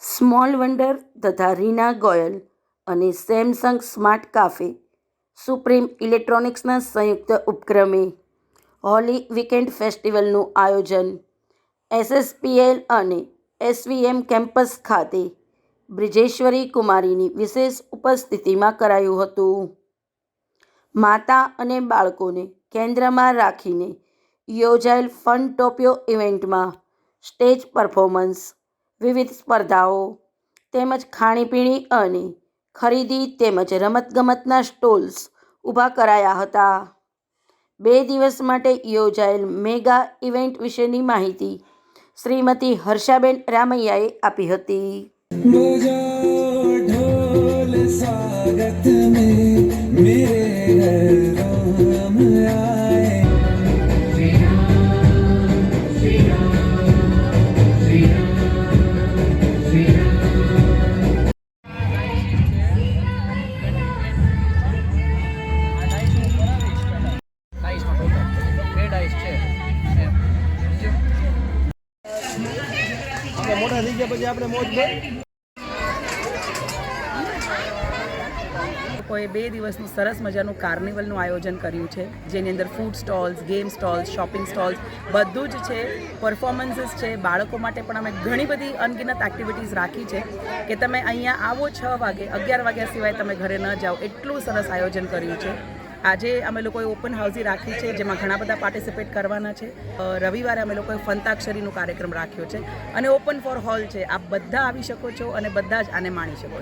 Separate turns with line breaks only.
Small wonder તથા રીના ગોયલ અને Samsung smart cafe supreme ઇલેક્ટ્રોનિક્સના સંયુક્ત ઉપક્રમે હોલી વીકેન્ડ ફેસ્ટિવલનું આયોજન SSPL અને SVM કેમ્પસ ખાતે બ્રિજેશ્વરી કુમારીની વિશેષ ઉપસ્થિતિમાં કરાયું હતું. માતા અને બાળકોને કેન્દ્રમાં રાખીને યોજાયેલ ફન ટોપિયો ઇવેન્ટમાં સ્ટેજ પરફોર્મન્સ, વિવિધ સ્પર્ધાઓ તેમજ ખાણીપીણી અને ખરીદી તેમજ રમતગમતના સ્ટોલ્સ ઊભા કરાયા હતા. 2 દિવસ માટે યોજાયેલ મેગા ઇવેન્ટ વિશેની માહિતી શ્રીમતી હર્ષાબેન રામૈયાએ આપી હતી.
ढोल स्वागत में मेरे घर राम आए. મોટા થઈ ગયા પછી આપણે મોજ
લોકોએ 2 દિવસનું સરસ મજાનું કાર્નિવલનું આયોજન કર્યું છે, જેની અંદર food stalls, game stalls, shopping stalls બધું જ છે. પરફોર્મન્સીસ છે. બાળકો માટે પણ અમે ઘણી બધી અનગિનત એક્ટિવિટીઝ રાખી છે કે તમે અહીંયા આવો 6 વાગે 11 વાગ્યા સિવાય તમે ઘરે ન જાઓ, એટલું સરસ આયોજન કર્યું છે. આજે અમે લોકોએ ઓપન હાઉસી રાખી છે, જેમાં ઘણા બધા પાર્ટિસિપેટ કરવાના છે. રવિવારે અમે લોકોએ ફંતાક્ષરીનો કાર્યક્રમ રાખ્યો છે અને ઓપન ફોર હોલ છે. આપ બધા આવી શકો છો અને બધા જ આને માણી શકો છો.